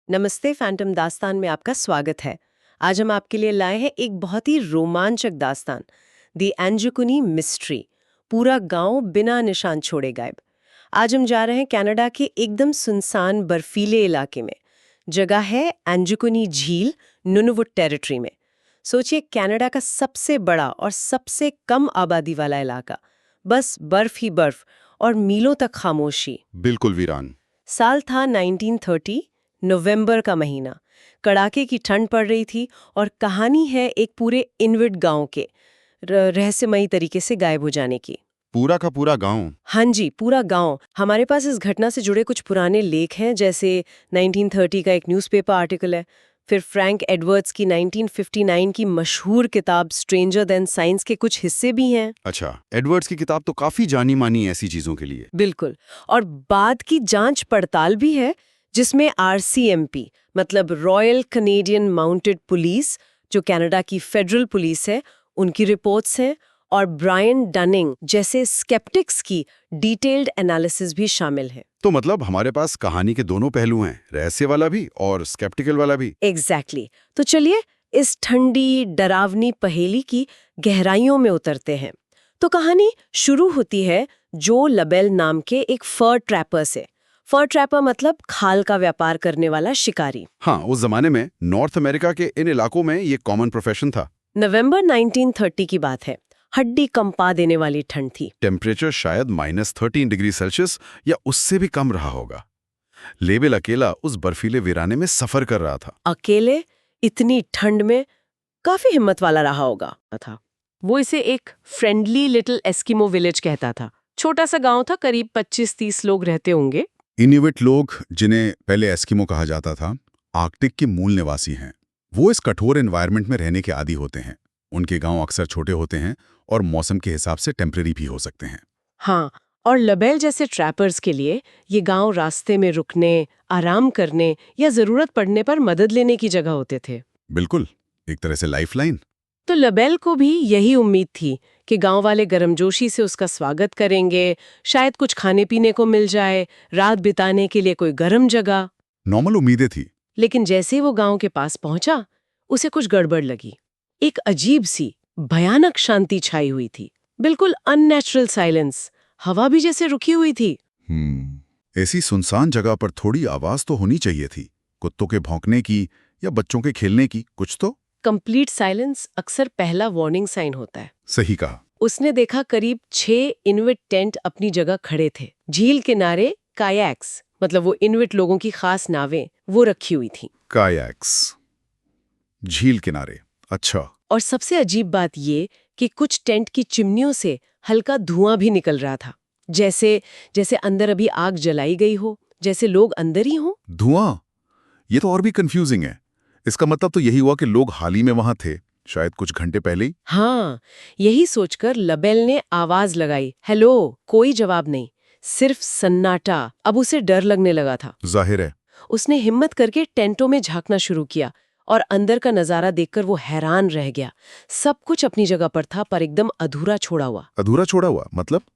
नमस्ते फैंटम दास्तान में आपका स्वागत है। आज हम आपके लिए लाए हैं एक बहुत ही रोमांचक दास्तान, द एंजुकुनी मिस्ट्री। पूरा गांव बिना निशान छोड़े गायब। आज हम जा रहे हैं कनाडा के एकदम सुनसान बर्फीले इलाके में। जगह है एंजुकुनी झील, नुनवुट टेरिटरी में। सोचिए, कनाडा का सबसे बड़ा और सबसे कम आबादी वाला इलाका, बस बर्फ ही बर्फ और मीलों तक खामोशी। बिल्कुल वीरान। साल था 1930, नवंबर का महीना। कड़ाके की ठंड पड़ रही थी और कहानी है एक पूरे इन्विट गांव के रहस्यमयी तरीके से गायब हो जाने की। पूरा का पूरा गांव? हाँ जी, पूरा गांव। हमारे पास इस घटना से जुड़े कुछ पुराने लेख हैं, जैसे 1930 का एक न्यूज़पेपर आर्टिकल है, फिर फ्रैंक एडवर्ड्स की 1959 की मशहूर किताब स्ट्रेंजर देन साइंस के कुछ हिस्से भी हैं। अच्छा, एडवर्ड्स की किताब तो काफी जानी मानी है ऐसी चीजों के लिए। बिल्कुल। और बाद की जांच पड़ताल भी है, जिसमें आरसीएमपी मतलब रॉयल कैनेडियन माउंटेड पुलिस, जो कनाडा की फेडरल पुलिस है, उनकी रिपोर्ट्स हैं, और ब्रायन डनिंग जैसे स्केप्टिक्स की डिटेल्ड एनालिसिस भी शामिल है। तो मतलब हमारे पास कहानी के दोनों पहलू हैं, रहस्य वाला भी और स्केप्टिकल वाला भी। एग्जैक्टली। तो चलिए इस ठंडी डरावनी पहेली की गहराइयों में उतरते हैं। तो कहानी शुरू होती है जो लबेल नाम के एक फर ट्रैपर से। फर ट्रैपर मतलब खाल का व्यापार करने वाला शिकारी। हाँ, उस जमाने में नॉर्थ अमेरिका के इन इलाकों में ये कॉमन प्रोफेशन था। नवंबर 1930 की बात है। हड्डी कंपा देने वाली ठंड थी। टेम्परेचर शायद -13 डिग्री सेल्सियस या उससे भी कम रहा होगा। लेबेल अकेला उस बर्फीले वीराने में सफर कर रहा था। अकेले इतनी ठंड में काफी हिम्मत वाला रहा होगा था। वो इसे एक फ्रेंडली लिटिल एस्किमो विलेज कहता था। छोटा सा गांव था, करीब 25-30 लोग रहते होंगे। इन्यूइट लोग, जिन्हें पहले एस्किमो कहा जाता था, आर्कटिक के मूल निवासी हैं। वो इस कठोर एनवायरनमेंट में रहने के आदी होते हैं। उनके गांव अक्सर छोटे होते हैं और मौसम के हिसाब से टेम्परेरी भी हो सकते हैं। हाँ, और लबेल जैसे ट्रैपर्स के लिए ये गांव रास्ते में रुकने, आराम करने या जरूरत पड़ने पर मदद लेने की जगह होते थे। बिल्कुल, एक तरह से लाइफलाइन। तो लबेल को भी यही उम्मीद थी कि गांव वाले गर्मजोशी से उसका स्वागत करेंगे, शायद कुछ खाने पीने को मिल जाए, रात बिताने के लिए कोई गर्म जगह। नॉर्मल उम्मीदें थी। लेकिन जैसे ही वो गांव के पास पहुंचा, उसे कुछ गड़बड़ लगी। एक अजीब सी, भयानक शांति छाई हुई थी। बिल्कुल अननेचुरल साइलेंस। हवा भी जैसे रुकी हुई थी। ऐसी सुनसान जगह पर थोड़ी आवाज तो होनी चाहिए थी, कुत्तों के भौंकने की या बच्चों के खेलने की, कुछ तो। कंप्लीट साइलेंस अक्सर पहला वार्निंग साइन होता है। सही कहा। उसने देखा करीब 6 इन्विट टेंट अपनी जगह खड़े थे। झील किनारे कायाक्स मतलब वो इन्विट लोगों की खास नावें, वो रखी हुई थी। कायाक्स, झील किनारे, अच्छा। और सबसे अजीब बात ये कि कुछ टेंट की चिमनियों से हल्का धुआं भी निकल रहा था, जैसे जैसे अंदर अभी आग जलाई गई हो, जैसे लोग अंदर ही हो। धुआं? ये तो और भी कंफ्यूजिंग है। इसका मतलब तो यही हुआ कि लोग हाल ही में वहां थे, शायद कुछ घंटे पहले ही। हाँ, यही सोचकर लबेल ने आवाज लगाई, हेलो। कोई जवाब नहीं, सिर्फ सन्नाटा। अब उसे डर लगने लगा था। जाहिर है। उसने हिम्मत करके टेंटों में झांकना शुरू किया और अंदर का नजारा देखकर वो हैरान रह गया। सब कुछ अपनी जगह पर था, पर एकदम अधूरा छोड़ा हुआ। अधूरा छोड़ा हुआ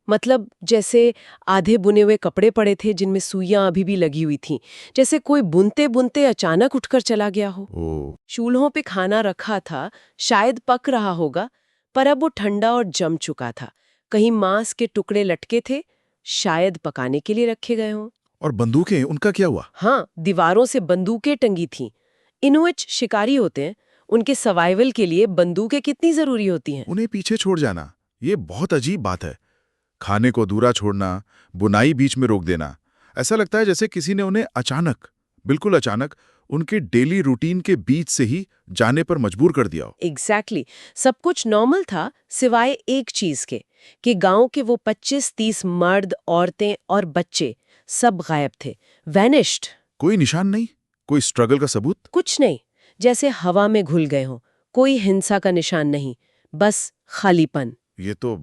मतलब जैसे आधे बुने हुए कपड़े पड़े थे जिनमें सुइयां अभी भी लगी हुई थीं, जैसे कोई बुनते बुनते अचानक उठकर चला गया हो। चूल्हों पे खाना रखा था, शायद पक रहा होगा, पर अब वो ठंडा और जम चुका था। कहीं मांस के टुकड़े लटके थे, शायद पकाने के लिए रखे गए हों। और बंदूकें, उनका क्या हुआ? हाँ, दीवारों से बंदूकें टंगी थीं। इनुइट शिकारी होते हैं, उनके सर्वाइवल के लिए बंदूकें कितनी जरूरी होती हैं। उन्हें पीछे छोड़ जाना, ये बहुत अजीब बात है। खाने को अधूरा छोड़ना, बुनाई बीच में रोक देना, ऐसा लगता है जैसे किसी ने उन्हें अचानक, बिल्कुल अचानक, उनके डेली रूटीन के बीच से ही जाने पर मजबूर कर दिया हो। एग्जैक्टली। सब कुछ नॉर्मल था, सिवाय एक चीज के, कि गांव के वो 25-30 मर्द, औरतें और बच्चे सब गायब थे, वैनिश्ड। कोई निशान नहीं, कोई स्ट्रगल का सबूत? कुछ नहीं, जैसे हवा में घुल गए हों। कोई हिंसा का निशान नहीं, बस खालीपन। ये तो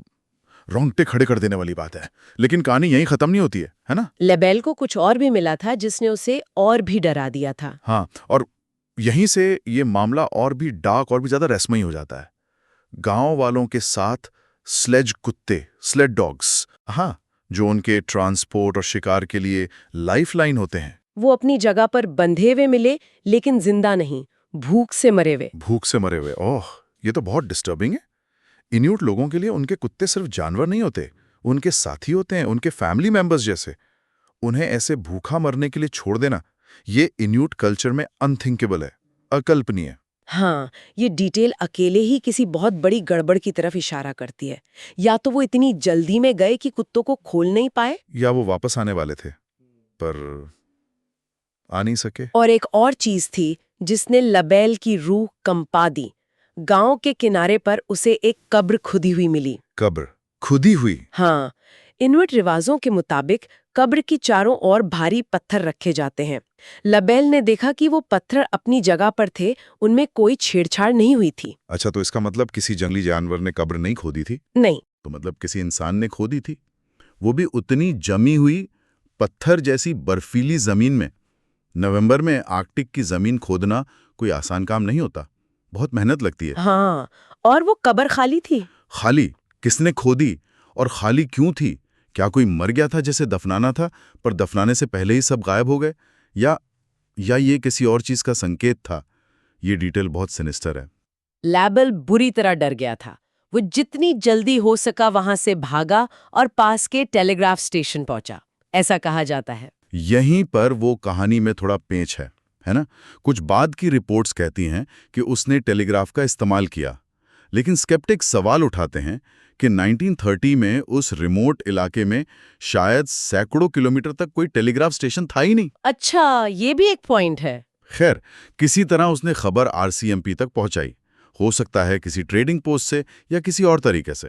रोंगटे खड़े कर देने वाली बात है। लेकिन कहानी यहीं खत्म नहीं होती है ना? लेबेल को कुछ और भी मिला था जिसने उसे और भी डरा दिया था। हाँ, और यहीं से ये मामला और भी डार्क और भी ज्यादा रहस्यमयी हो जाता है। गांव वालों के साथ स्लेज कुत्ते, स्लेड डॉग्स, हाँ, जो उनके ट्रांसपोर्ट और शिकार के लिए लाइफलाइन होते हैं। वो अपनी जगह पर बंधे हुए मिले, लेकिन जिंदा नहीं, भूख से मरे हुए। भूख से मरे हुए, ओह, ये तो बहुत डिस्टर्बिंग है। इन्यूट लोगों के लिए उनके कुत्ते सिर्फ जानवर नहीं होते, उनके साथी होते हैं, उनके फैमिली मेंबर्स जैसे। उन्हें ऐसे भूखा मरने के लिए छोड़ देना, ये इन्यूट कल्चर में अनथिंकेबल है, अकल्पनीय। हाँ, ये डिटेल अकेले ही किसी बहुत बड़ी गड़बड़ की तरफ इशारा करती है। या तो वो इतनी जल्दी में गए कि कुत्तों को खोल नहीं पाए, या वो वापस आने वाले थे पर आ नहीं सके। और एक और चीज थी जिसने लबेल की रूह कंपा दी। गांव के किनारे पर उसे एक कब्र खुदी हुई मिली। कब्र खुदी हुई? हाँ, इनुइट रिवाजों के मुताबिक कब्र की चारों ओर भारी पत्थर रखे जाते हैं। लबेल ने देखा कि वो पत्थर अपनी जगह पर थे, उनमें कोई छेड़छाड़ नहीं हुई थी। अच्छा, तो इसका मतलब किसी जंगली जानवर ने कब्र नहीं खोदी थी? नहीं। तो मतलब किसी इंसान ने खोदी थी, वो भी उतनी जमी हुई पत्थर जैसी बर्फीली जमीन में। नवंबर में आर्कटिक की जमीन खोदना कोई आसान काम नहीं होता, बहुत मेहनत लगती है। हाँ, और वो कब्र खाली थी। खाली? किसने खोदी और खाली क्यों थी? क्या कोई मर गया था जिसे दफनाना था, पर दफनाने से पहले ही सब गायब हो गए? या ये किसी और चीज का संकेत था? ये डिटेल बहुत सिनिस्टर है। लैबल बुरी तरह डर गया था। वो जितनी जल्दी हो सका वहां से भागा और पास के टेलीग्राफ स्टेशन पहुंचा, ऐसा कहा जाता है। यहीं पर वो कहानी में थोड़ा पेंच है ना? कुछ बाद की रिपोर्ट्स कहती हैं कि उसने टेलीग्राफ का इस्तेमाल किया, लेकिन स्केप्टिक्स सवाल उठाते हैं कि 1930 में उस रिमोट इलाके में शायद सैकड़ों किलोमीटर तक कोई टेलीग्राफ स्टेशन था ही नहीं। अच्छा, ये भी एक पॉइंट है। खैर, किसी तरह उसने खबर आरसीएमपी तक पहुंचाई। हो सकता है किसी ट्रेडिंग पोस्ट से या किसी और तरीके से।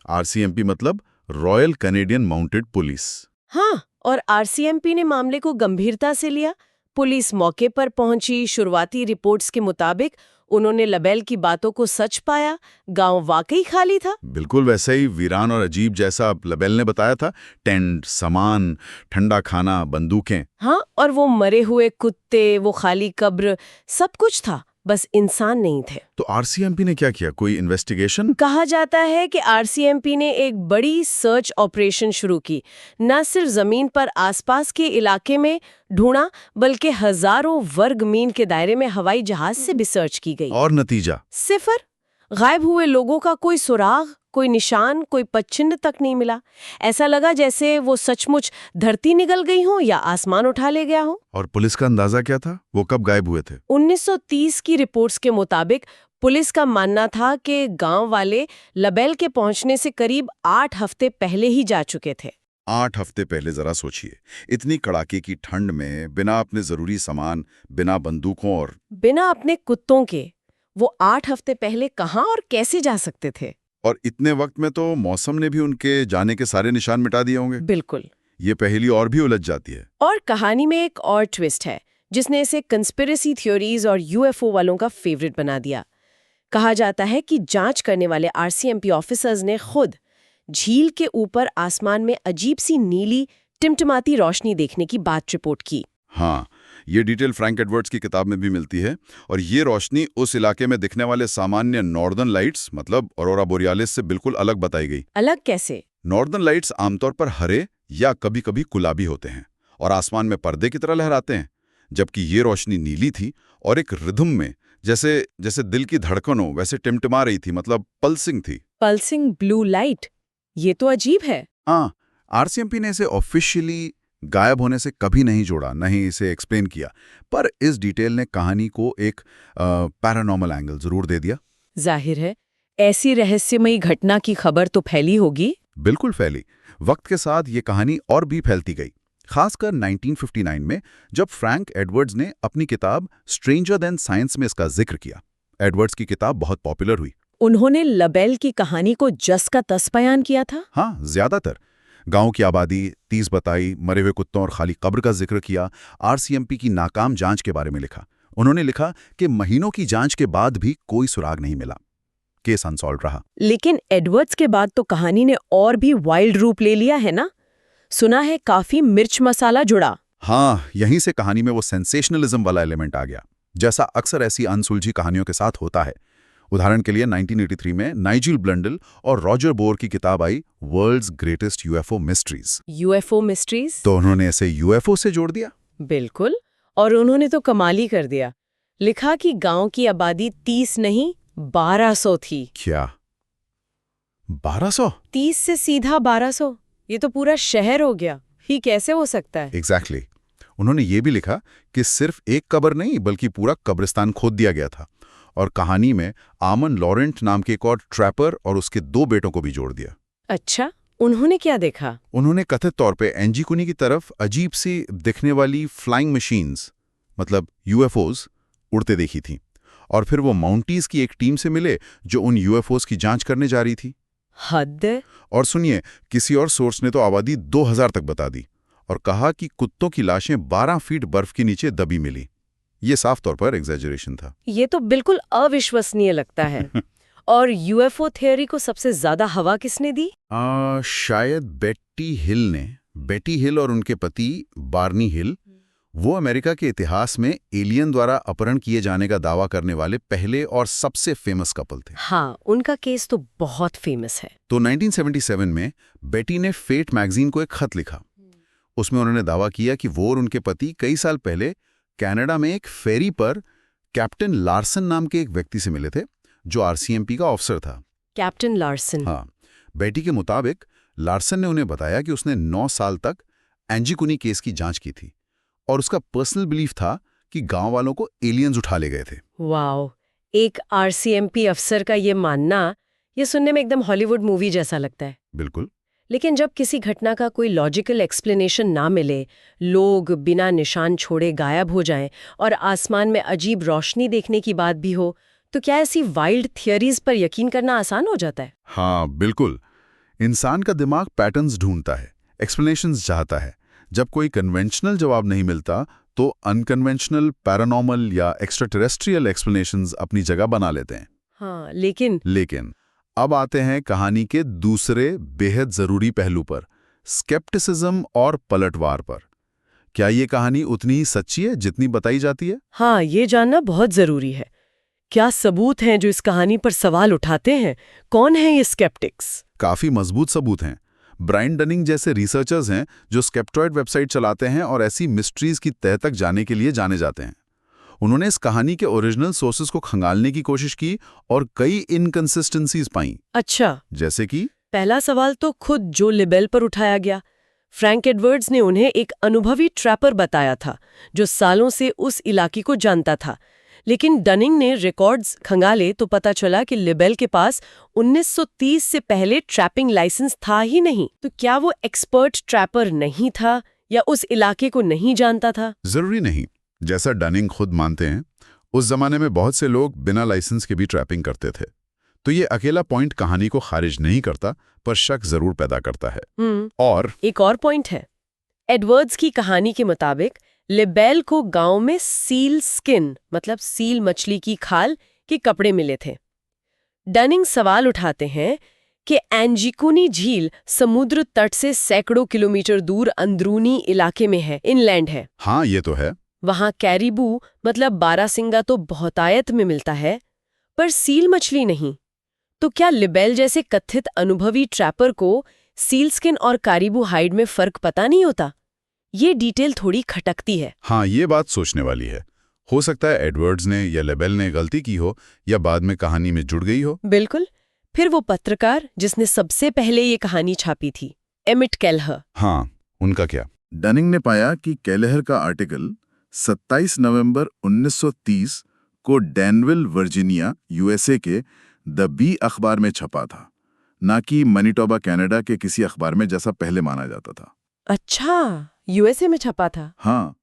आरसीएमपी मतलब रॉयल कैनेडियन माउंटेड पुलिस। हाँ, और आरसीएमपी ने मामले को गंभीरता से लिया। पुलिस मौके पर पहुंची। शुरुआती रिपोर्ट्स के मुताबिक उन्होंने लबेल की बातों को सच पाया। गांव वाकई खाली था। बिल्कुल वैसे ही वीरान और अजीब जैसा लबेल ने बताया था। टेंट, सामान, ठंडा खाना, बंदूकें। हाँ, और वो मरे हुए कुत्ते, वो खाली कब्र, सब कुछ था, बस इंसान नहीं थे। तो आरसीएमपी ने क्या किया? कोई इन्वेस्टिगेशन? कहा जाता है कि आरसीएमपी ने एक बड़ी सर्च ऑपरेशन शुरू की। न सिर्फ जमीन पर आसपास के इलाके में ढूंढा, बल्कि हजारों वर्ग मील के दायरे में हवाई जहाज से भी सर्च की गई। और नतीजा? सिफर। गायब हुए लोगों का कोई सुराग, कोई निशान, कोई पदचिह्न तक नहीं मिला। ऐसा लगा जैसे वो सचमुच धरती निगल गई हो या आसमान उठा ले गया हो। और पुलिस का अंदाजा क्या था? वो कब गायब हुए थे? 1930 की रिपोर्ट्स के मुताबिक पुलिस का मानना था कि गांव वाले लबेल के पहुंचने से करीब 8 हफ्ते पहले ही जा चुके थे। 8 हफ्ते पहले? जरा सोचिए, इतनी कड़ाके की ठंड में, बिना अपने जरूरी सामान, बिना बंदूकों और बिना अपने कुत्तों के वो 8 हफ्ते पहले कहां और कैसे जा सकते थे? और इतने वक्त में तो मौसम ने भी उनके जाने के सारे निशान मिटा दिए होंगे। बिल्कुल। ये पहेली और भी उलझ जाती है। और कहानी में एक और ट्विस्ट है जिसने इसे कंस्पिरेसी थ्योरीज और यूएफओ वालों का फेवरेट बना दिया। कहा जाता है कि जांच करने वाले आरसीएमपी ऑफिसर्स ने खुद झील के ऊपर आसमान में अजीब सी नीली टिमटिमाती रोशनी देखने की बात रिपोर्ट की। हाँ, ये डिटेल फ्रैंक एडवर्ड्स की किताब में भी मिलती है। और ये रोशनी उस इलाके में दिखने वाले सामान्य नॉर्दर्न लाइट्स मतलब ऑरोरा बोरियालिस से बिल्कुल अलग बताई गई। अलग कैसे? नॉर्दर्न लाइट्स आमतौर पर हरे या कभी-कभी गुलाबी होते हैं और आसमान में पर्दे की तरह लहराते हैं, जबकि ये रोशनी नीली थी और एक रिदम में, जैसे दिल की धड़कन हो वैसे टिमटिमा रही थी, मतलब पल्सिंग थी। पल्सिंग ब्लू लाइट, ये तो अजीब है। हाँ, आरसीएमपी ने इसे ऑफिशियली गायब होने से कभी नहीं जोड़ा, नहीं इसे एक्सप्लेन किया, पर इस डिटेल ने कहानी को एक पैरानॉर्मल एंगल जरूर दे दिया। जाहिर है, ऐसी रहस्यमयी घटना की खबर तो फैली होगी। बिल्कुल फैली। वक्त के साथ ये कहानी और भी फैलती गई, खासकर 1959 में जब फ्रैंक एडवर्ड्स ने अपनी किताब स्ट्रेंजर देन साइंस में इसका जिक्र किया। एडवर्ड्स की किताब बहुत पॉपुलर हुई। उन्होंने लबेल की कहानी को जस का तस बयान किया था। हाँ, ज्यादातर गांव की आबादी, 30 बताई, मरे हुए कुत्तों और खाली कब्र का जिक्र किया। आरसीएमपी की नाकाम जांच के बारे में लिखा। उन्होंने लिखा कि महीनों की जांच के बाद भी कोई सुराग नहीं मिला, केस अनसॉल्व रहा। लेकिन एडवर्ड्स के बाद तो कहानी ने और भी वाइल्ड रूप ले लिया है ना? सुना है काफी मिर्च मसाला जुड़ा। हाँ, यहीं से कहानी में वो सेंसेशनलिज्म वाला एलिमेंट आ गया, जैसा अक्सर ऐसी अनसुलझी कहानियों के साथ होता है। उदाहरण के लिए 1983 में नाइजिल ब्लंडल और रॉजर बोर की किताब आई world's greatest UFO mysteries. UFO mysteries? तो उन्होंने इसे यूएफओ से जोड़ दिया। बिल्कुल। और उन्होंने तो कमाल ही कर दिया। लिखा कि गांव की आबादी 30 नहीं 1200 थी। क्या 1200? 30 से सीधा 1200। ये तो पूरा शहर हो गया। ही कैसे हो सकता है? एग्जैक्टली। उन्होंने ये भी लिखा कि सिर्फ एक कब्र नहीं बल्कि पूरा कब्रिस्तान खोद दिया गया था। और कहानी में आमन लॉरेंट नाम के एक और ट्रैपर और उसके 2 बेटों को भी जोड़ दिया। अच्छा, उन्होंने क्या देखा? उन्होंने कथित तौर पे एंजीकुनी की तरफ अजीब सी दिखने वाली फ्लाइंग मशीन्स, मतलब यूएफओज, उड़ते देखी थी। और फिर वो माउंटीज की एक टीम से मिले जो उन यूएफओज की जांच करने जा रही थी। हद है। और सुनिए, किसी और सोर्स ने तो आबादी 2000 तक बता दी और कहा कि कुत्तों की लाशें 12 फीट बर्फ के नीचे दबी मिली। ये साफ तौर पर एग्जैजरेशन था। ये तो बिल्कुल अविश्वसनीय लगता है। और यूएफओ थ्योरी को सबसे ज्यादा हवा किसने दी? शायद बेटी हिल और उनके पति बार्नी हिल। वो अमेरिका के इतिहास में एलियन द्वारा अपहरण किए जाने का दावा करने वाले पहले और सबसे फेमस कपल थे। हाँ, उनका केस तो बहुत फेमस है। तो 1977 में बेटी ने फेट मैगजीन को एक खत लिखा। उसमें उन्होंने दावा किया कि वो और उनके पति कई साल पहले कनाडा में एक फेरी पर कैप्टन लार्सन नाम के एक व्यक्ति से मिले थे जो आरसीएमपी का ऑफिसर था। Captain Larsen? हाँ। बेटी के मुताबिक लार्सन ने उन्हें बताया कि उसने 9 साल तक एंजीकुनी केस की जांच की थी और उसका पर्सनल बिलीफ था कि गांव वालों को एलियंस उठा ले गए थे। वाओ, एक आरसीएमपी अफसर का ये मानना, ये सुनने में एकदम हॉलीवुड मूवी जैसा लगता है। बिल्कुल। लेकिन जब किसी घटना का कोई लॉजिकल एक्सप्लेनेशन ना मिले, लोग बिना निशान छोड़े गायब हो जाएं और आसमान में अजीब रोशनी देखने की बात भी हो, तो क्या ऐसी वाइल्ड थियरीज पर यकीन करना आसान हो जाता है? हाँ, बिल्कुल। इंसान का दिमाग पैटर्न्स ढूंढता है, एक्सप्लेनेशंस चाहता है। जब कोई कन्वेंशनल जवाब नहीं मिलता तो अनकन्वेंशनल, पैरानॉर्मल या एक्स्ट्रा टेरेस्ट्रियल एक्सप्लेनेशंस अपनी जगह बना लेते हैं। हाँ, लेकिन अब आते हैं कहानी के दूसरे बेहद जरूरी पहलू पर, स्केप्टिसिज्म और पलटवार पर। क्या ये कहानी उतनी ही सच्ची है जितनी बताई जाती है? हाँ, ये जानना बहुत जरूरी है। क्या सबूत हैं जो इस कहानी पर सवाल उठाते हैं? कौन है ये स्केप्टिक्स? काफी मजबूत सबूत हैं। ब्रायन डनिंग जैसे रिसर्चर्स हैं जो स्केप्टॉइड वेबसाइट चलाते हैं और ऐसी मिस्ट्रीज की तह तक जाने के लिए जाने जाते हैं। उन्होंने इस कहानी के ओरिजिनल सोर्सेज को खंगालने की कोशिश की और कई इनकंसिस्टेंसीज पाई। अच्छा, जैसे कि पहला सवाल तो खुद जो लिबेल पर उठाया गया। फ्रैंक एडवर्ड्स ने उन्हें एक अनुभवी ट्रैपर बताया था जो सालों से उस इलाके को जानता था। लेकिन डनिंग ने रिकॉर्ड्स खंगाले तो पता चला कि लिबेल के पास 1930 से पहले ट्रैपिंग लाइसेंस था ही नहीं। तो क्या वो एक्सपर्ट ट्रैपर नहीं था या उस इलाके को नहीं जानता था? जरूरी नहीं। जैसा डनिंग खुद मानते हैं, उस जमाने में बहुत से लोग बिना लाइसेंस के भी ट्रैपिंग करते थे। तो ये अकेला पॉइंट कहानी को खारिज नहीं करता, पर शक जरूर पैदा करता है। और एक और पॉइंट है। एडवर्ड्स की कहानी के मुताबिक लिबेल को गांव में सील स्किन, मतलब सील मछली की खाल के कपड़े मिले थे। डनिंग सवाल उठाते हैं कि एंजीकुनी झील समुद्र तट से सैकड़ों किलोमीटर दूर अंदरूनी इलाके में है, इनलैंड है। हाँ, ये तो है। वहां कैरिबू, मतलब बारासिंगा तो बहुतायत में मिलता है, पर सील मछली नहीं। तो क्या लिबेल जैसे कथित अनुभवी ट्रैपर को सील स्किन और कैरिबू हाइड में फर्क पता नहीं होता? ये डिटेल थोड़ी खटकती है। हाँ, ये बात सोचने वाली है। हो सकता है एडवर्ड्स ने या लिबेल ने गलती की हो या बाद में कहानी में जुड़ गई हो। बिल्कुल। फिर वो पत्रकार जिसने सबसे पहले ये कहानी छापी थी, एमिट केलहर। हाँ, उनका क्या? डनिंग ने पाया कि केलहर का आर्टिकल 27 नवंबर 1930 को डैनविल, वर्जीनिया, यूएसए के द बी अखबार में छपा था, ना कि मैनिटोबा, कनाडा के किसी अखबार में जैसा पहले माना जाता था। अच्छा, यूएसए में छपा था? हाँ,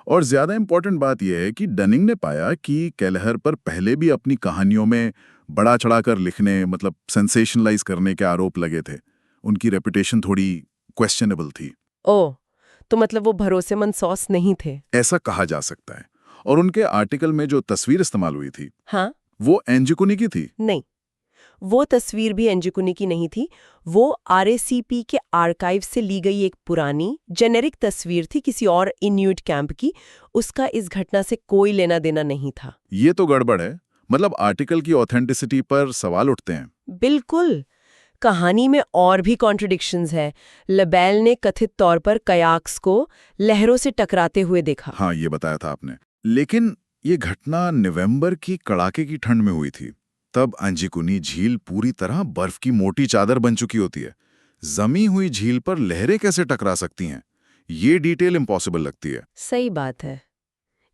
और ज्यादा इंपॉर्टेंट बात यह है कि डनिंग ने पाया कि केलहर पर पहले भी अपनी कहानियों में बड़ा चढ़ाकर लिखने, मतलब सेंसेशनलाइज करने के आरोप लगे थे। उनकी रेपुटेशन थोड़ी क्वेश्चनेबल थी। ओह, तो मतलब वो भरोसेमंद सॉस नहीं थे? ऐसा कहा जा सकता है। और उनके आर्टिकल में जो तस्वीर इस्तेमाल हुई थी, हाँ, वो एंजीकुनी की थी। नहीं, वो तस्वीर भी एंजीकुनी की नहीं थी। वो आरएसीपी के आर्काइव से ली गई एक पुरानी जेनेरिक तस्वीर थी किसी और इन्यूट कैंप की। उसका इस घटना से कोई लेना देना नहीं था। ये तो गड़बड़ है। मतलब आर्टिकल की ऑथेंटिसिटी पर सवाल उठते हैं। बिल्कुल। कहानी में और भी कॉन्ट्रडिक्शंस है। लबेल ने कथित तौर पर कयाक्स को लहरों से टकराते हुए देखा। हाँ, ये बताया था आपने। लेकिन ये घटना नवंबर की कड़ाके की ठंड में हुई थी। तब अंजीकुनी झील पूरी तरह बर्फ की मोटी चादर बन चुकी होती है। जमी हुई झील पर लहरें कैसे टकरा सकती हैं? ये डिटेल इम्पॉसिबल लगती है। सही बात है,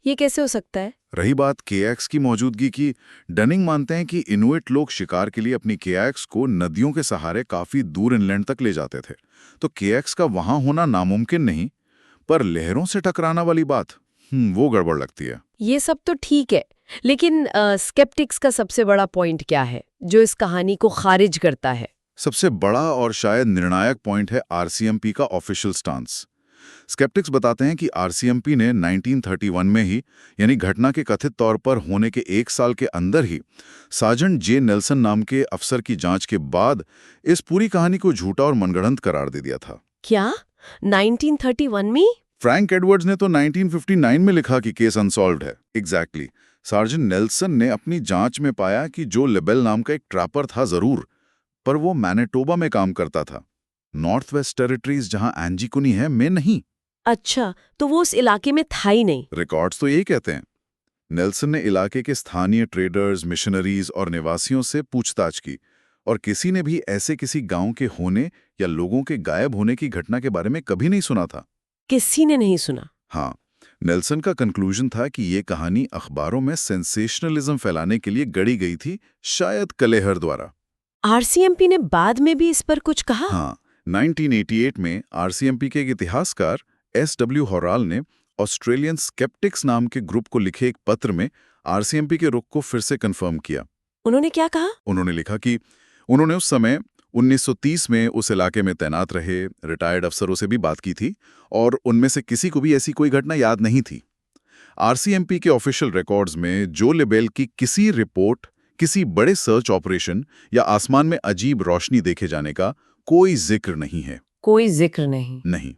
ये कैसे हो सकता है? रही बात केएक्स की मौजूदगी की, डनिंग मानते हैं कि इनुइट लोग शिकार के लिए अपनी केएक्स को नदियों के सहारे काफी दूर इनलैंड तक ले जाते थे। तो केएक्स का वहां होना नामुमकिन नहीं, पर लहरों से टकराना वाली बात वो गड़बड़ लगती है। ये सब तो ठीक है, लेकिन स्केप्टिक्स का सबसे बड़ा पॉइंट क्या है जो इस कहानी को खारिज करता है? सबसे बड़ा और शायद निर्णायक पॉइंट है आरसीएमपी का ऑफिशियल स्टांस। स्केप्टिक्स बताते हैं कि आरसीएमपी ने 1931 में ही, यानी घटना के कथित तौर पर होने के 1 साल के अंदर ही, सार्जेंट जे नेल्सन नाम के अफसर की जांच के बाद इस पूरी कहानी को झूठा और मनगढ़ंत करार दे दिया था। क्या 1931 में? फ्रैंक एडवर्ड्स ने तो 1959 में लिखा कि केस अनसॉल्व्ड है। एग्जैक्टली। सार्जेंट नेल्सन ने अपनी जांच में पाया कि जो लेबेल नाम का एक ट्रैपर था जरूर, पर वो मैनिटोबा में काम करता था, नॉर्थ वेस्ट टेरिटरीज जहां एंजीकुनी है में नहीं। अच्छा, तो वो उस इलाके में था ही नहीं। रिकॉर्ड्स तो यही कहते हैं। नेल्सन ने इलाके के स्थानीय ट्रेडर्स, मिशनरीज और निवासियों से पूछताछ की, और किसी ने भी ऐसे किसी गांव के होने या लोगों के गायब होने की घटना के बारे में कभी नहीं सुना था। किसी ने नहीं सुना? हाँ, नेल्सन का कंक्लूजन था कि ये कहानी अखबारों में सेंसेशनलिज्म फैलाने के लिए गढ़ी गई थी, शायद कलेहर द्वारा। आरसीएमपी ने बाद में भी इस पर कुछ कहा? हाँ, 1988 में आरसीएमपी के एक इतिहासकार एस.डब्ल्यू. हॉराल ने ऑस्ट्रेलियन स्केप्टिक्स नाम के ग्रुप को लिखे एक पत्र में आरसीएमपी के रुख को फिर से कंफर्म किया। उन्होंने क्या कहा? उन्होंने लिखा कि उन्होंने उस समय 1930 में उस इलाके में तैनात रहे रिटायर्ड अफसरों से भी बात की थी, और उनमें से किसी को भी ऐसी कोई घटना याद नहीं थी। आरसीएमपी के ऑफिशियल रिकॉर्ड्स में जो लेबेल की किसी रिपोर्ट, किसी बड़े सर्च ऑपरेशन या आसमान में अजीब रोशनी देखे जाने का कोई जिक्र नहीं है। कोई जिक्र नहीं? नहीं।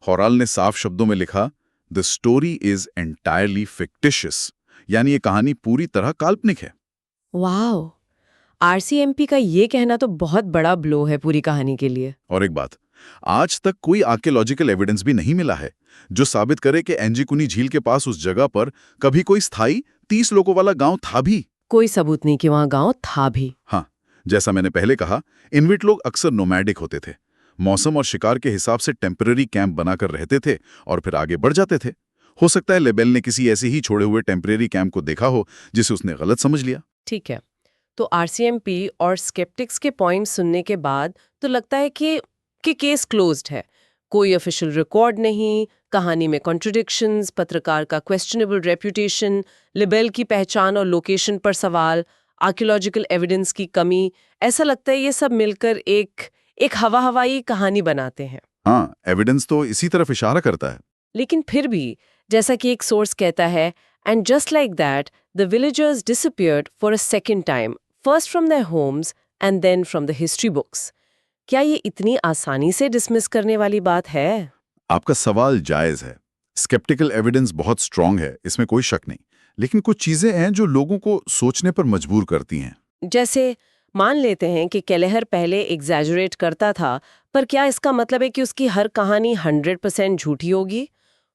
हॉराल ने साफ शब्दों में लिखा, the story is entirely fictitious, यानी ये कहानी पूरी तरह काल्पनिक है। वाओ, आरसीएमपी का ये कहना तो बहुत बड़ा ब्लो है पूरी कहानी के लिए। और एक बात, आज तक कोई आर्कियोलॉजिकल एविडेंस भी नहीं मिला है जो साबित करे कि एंजीकुनी झील के पास उस जगह पर कभी कोई स्थायी 30 लोगों वाला गांव था भी। कोई सबूत नहीं कि वहां गांव था भी। हाँ, जैसा मैंने पहले कहा, इन्विट लोग अक्सर नोमैडिक होते थे। मौसम और शिकार के हिसाब से टेम्पररी कैंप बनाकर रहते थे और फिर आगे बढ़ जाते थे। हो सकता है लेबेल ने किसी ऐसे ही छोड़े हुए टेम्पररी कैंप को देखा हो जिसे उसने गलत समझ लिया। ठीक है, तो आरसीएमपी और स्केप्टिक्स के पॉइंट सुनने के बाद तो लगता है कि केस क्लोज्ड है। कोई ऑफिशियल रिकॉर्ड नहीं, कहानी में कॉन्ट्रडिक्शंस, पत्रकार का क्वेश्चनेबल रेप्यूटेशन, लेबेल की पहचान और लोकेशन पर सवाल, आर्कियोलॉजिकल एविडेंस की कमी। ऐसा लगता है ये सब मिलकर एक हवाई कहानी बनाते हैं। हाँ, एविडेंस तो इसी तरफ इशारा करता है। लेकिन फिर भी, जैसा कि एक सोर्स कहता है, and just like that the villagers disappeared for a second time, first from their homes and then from the history books. क्या ये इतनी आसानी से डिसमिस करने वाली बात है? आपका सवाल जायज है। स्केप्टिकल एविडेंस बहुत स्ट्रांग है, इसमें कोई शक नहीं, लेकिन कुछ चीजें हैं जो लोगों को सोचने पर मजबूर करती हैं। जैसे मान लेते हैं कि केलेहर पहले एग्जैजरेट करता था, पर क्या इसका मतलब है कि उसकी हर कहानी 100% झूठी होगी?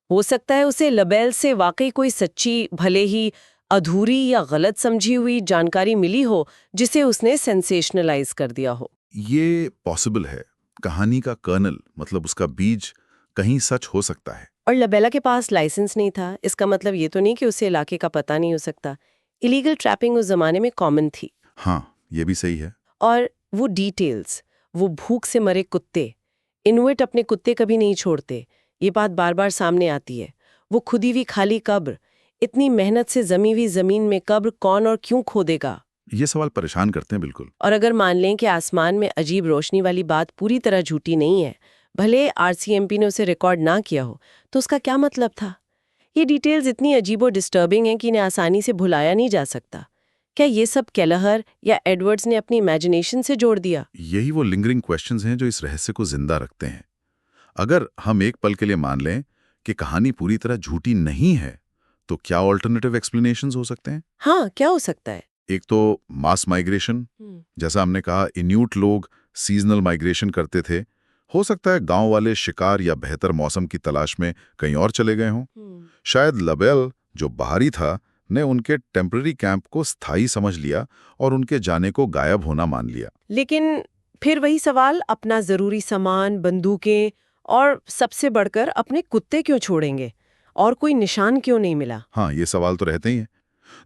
हो सकता है उसे लेबेल से वाकई कोई सच्ची, भले ही अधूरी या गलत समझी हुई जानकारी मिली हो जिसे उसने सेंसेशनलाइज कर दिया हो। ये पॉसिबल है। कहानी का कर्नल, मतलब उसका बीज, कहीं सच हो सकता है। और लबेला के पास लाइसेंस नहीं था, इसका मतलब ये तो नहीं कि उसे इलाके का पता नहीं हो सकता। इलीगल ट्रैपिंग उस जमाने में कॉमन थी। हाँ, ये भी सही है। और वो डिटेल्स, वो भूख से मरे कुत्ते, इनुइट अपने कुत्ते कभी नहीं छोड़ते, ये बात बार बार सामने आती है। वो खुदी हुई खाली कब्र, इतनी मेहनत से जमी हुई जमीन में कब्र कौन और क्यों खोदेगा? ये सवाल परेशान करते हैं बिल्कुल। और अगर मान लें कि आसमान में अजीब रोशनी वाली बात पूरी तरह झूठी नहीं है, भले आरसीएमपी ने उसे रिकॉर्ड ना किया हो, तो उसका क्या मतलब था? ये डिटेल्स इतनी अजीब और डिस्टर्बिंग हैं कि इन्हें आसानी से भुलाया नहीं जा सकता। क्या ये सब केलेहर या एडवर्ड्स ने अपनी इमेजिनेशन से जोड़ दिया? यही वो लिंगरिंग क्वेश्चंस हैं जो इस रहस्य को जिंदा रखते हैं। अगर हम एक पल के लिए मान लें कि कहानी पूरी तरह झूठी नहीं है, तो क्या ऑल्टरनेटिव एक्सप्लेनेशंस हो सकते हैं? हाँ, क्या हो सकता है? एक तो मास माइग्रेशन, जैसा हमने कहा, इन्यूट लोग सीजनल माइग्रेशन करते थे। हो सकता है गांव वाले शिकार या बेहतर मौसम की तलाश में कहीं और चले गए हों। शायद लबेल, जो बाहरी था, ने उनके टेम्पररी कैंप को स्थायी समझ लिया और उनके जाने को गायब होना मान लिया। लेकिन फिर वही सवाल, अपना जरूरी सामान, बंदूकें और सबसे बढ़कर अपने कुत्ते क्यों छोड़ेंगे? और कोई निशान क्यों नहीं मिला? हाँ, ये सवाल तो रहते ही हैं।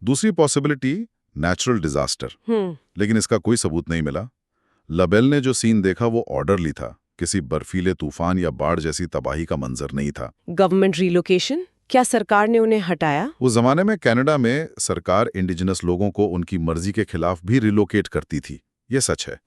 दूसरी पॉसिबिलिटी, नेचुरल डिजास्टर, लेकिन इसका कोई सबूत नहीं मिला। लबेल ने जो सीन देखा वो ऑर्डरली था, किसी बर्फीले तूफान या बाढ़ जैसी तबाही का मंजर नहीं था। Government relocation? क्या सरकार ने उन्हें हटाया? उस जमाने में कनाडा में सरकार इंडिजिनस लोगों को उनकी मर्जी के खिलाफ भी रिलोकेट करती थी, ये सच है।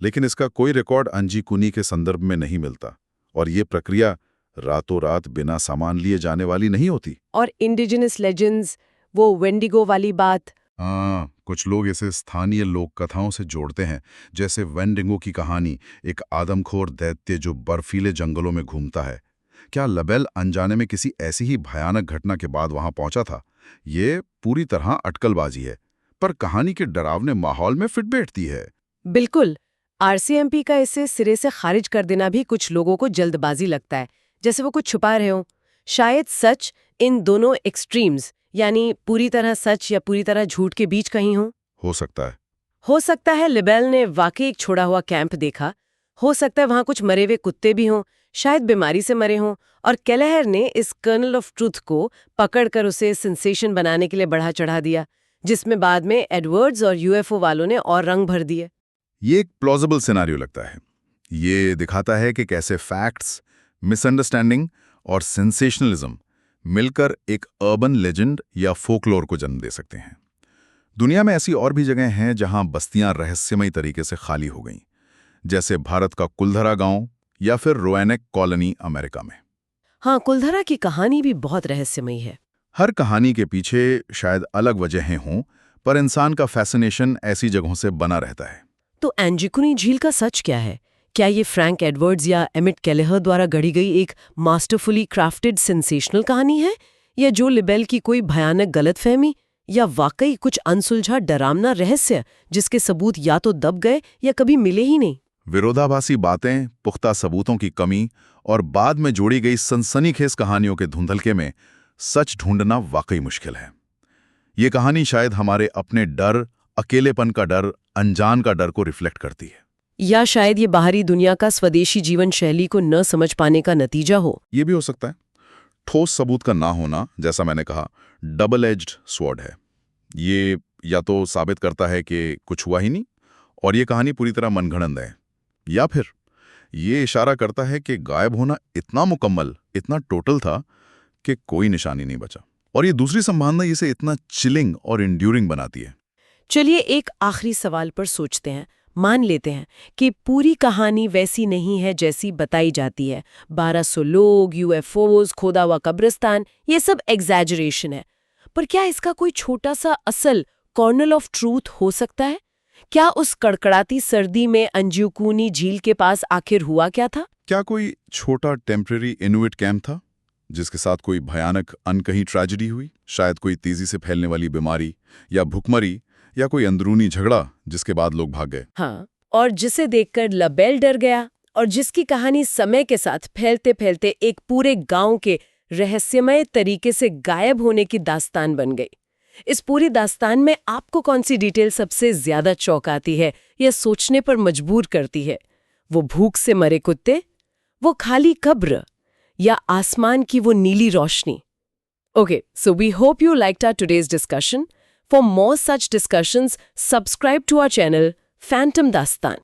लेकिन इसका कोई रिकॉर्ड अंजीकुनी के संदर्भ में नहीं मिलता, और ये प्रक्रिया रातों रात बिना सामान लिए जाने वाली नहीं होती। और इंडिजिनस लेजेंड्स, वो वेंडिगो वाली बात? कुछ लोग इसे स्थानीय लोक कथाओं से जोड़ते हैं, जैसे वेंडिगो की कहानी, एक आदमखोर दैत्य जो बर्फीले जंगलों में घूमता है। क्या लबेल अनजाने में किसी ऐसी ही भयानक घटना के बाद वहां पहुंचा था? ये पूरी तरह अटकलबाजी है, पर कहानी के डरावने माहौल में फिट बैठती है। बिल्कुल। आरसीएमपी का इसे सिरे से खारिज कर देना भी कुछ लोगों को जल्दबाजी लगता है, जैसे वो कुछ छुपा रहे हों। शायद सच इन दोनों एक्सट्रीम्स, यानी पूरी तरह सच या पूरी तरह झूठ के बीच कहीं हो सकता है। हो सकता है लबेल ने वाकई एक छोड़ा हुआ कैंप देखा। हो सकता है वहां कुछ मरे हुए कुत्ते भी हों, शायद बीमारी से मरे हों, और केलेहर ने इस कर्नल ऑफ ट्रूथ को पकड़कर उसे सेंसेशन बनाने के लिए बढ़ा चढ़ा दिया, जिसमें बाद में एडवर्ड्स और यूएफओ वालों ने और रंग भर दिए। ये एक प्लॉजिबल सिनेरियो लगता है। ये दिखाता है कि कैसे फैक्ट्स, मिसअंडरस्टैंडिंग और सेंसेशनलिज्म मिलकर एक अर्बन लेजेंड या फोकलोर को जन्म दे सकते हैं। दुनिया में ऐसी और भी जगह हैं जहां बस्तियां रहस्यमयी तरीके से खाली हो गईं, जैसे भारत का कुलधरा गांव या फिर रोएनेक कॉलोनी अमेरिका में। हाँ, कुलधरा की कहानी भी बहुत रहस्यमयी है। हर कहानी के पीछे शायद अलग वजहें हों, पर इंसान का फैसिनेशन ऐसी जगहों से बना रहता है। तो एंजिकुनी झील का सच क्या है? क्या ये फ्रैंक एडवर्ड्स या एमिट केलेहर द्वारा गढ़ी गई एक मास्टरफुली क्राफ्टेड सेंसेशनल कहानी है, या जो लिबेल की कोई भयानक गलतफहमी, या वाकई कुछ अनसुलझा डरावना रहस्य जिसके सबूत या तो दब गए या कभी मिले ही नहीं? विरोधाभासी बातें, पुख्ता सबूतों की कमी और बाद में जोड़ी गई सनसनीखेज कहानियों के धुंधलके में सच ढूंढना वाकई मुश्किल है। ये कहानी शायद हमारे अपने डर, अकेलेपन का डर, अनजान का डर को रिफ्लेक्ट करती है। या शायद ये बाहरी दुनिया का स्वदेशी जीवन शैली को न समझ पाने का नतीजा हो। ये भी हो सकता है। ठोस सबूत का ना होना, जैसा मैंने कहा, डबल एज्ड स्वॉर्ड है। ये या तो साबित करता है कि कुछ हुआ ही नहीं और ये कहानी पूरी तरह मनगढ़ंत है, या फिर ये इशारा करता है कि गायब होना इतना मुकम्मल, इतना टोटल था कि कोई निशानी नहीं बचा। और ये दूसरी संभावना इसे इतना चिलिंग और इंड्यूरिंग बनाती है। चलिए एक आखिरी सवाल पर सोचते हैं। मान लेते हैं कि पूरी कहानी वैसी नहीं है जैसी बताई जाती है। 1200 लोग, यूएफओज, खोदा हुआ कब्रिस्तान, ये सब एग्जैजरेशन है। पर क्या इसका कोई छोटा सा असल कॉर्नल ऑफ ट्रूथ हो सकता है? क्या उस कड़कड़ाती सर्दी में अंजुकुनी झील के पास आखिर हुआ क्या था? क्या कोई छोटा टेम्परेरी इनुइट कैंप था जिसके साथ कोई भयानक अनकही ट्रेजेडी हुई? शायद कोई तेजी से फैलने वाली बीमारी या भुखमरी, या कोई अंदरूनी झगड़ा जिसके बाद लोग भाग गए। हाँ, और जिसे देखकर लबेल डर गया, और जिसकी कहानी समय के साथ फैलते फैलते एक पूरे गांव के रहस्यमय तरीके से गायब होने की दास्तान बन गई। इस पूरी दास्तान में आपको कौन सी डिटेल सबसे ज्यादा चौंकाती है या सोचने पर मजबूर करती है? वो भूख से मरे कुत्ते, वो खाली कब्र, या आसमान की वो नीली रोशनी? Okay, so we hope you liked our today's discussion. For more such discussions, subscribe to our channel, Phantom Dastan.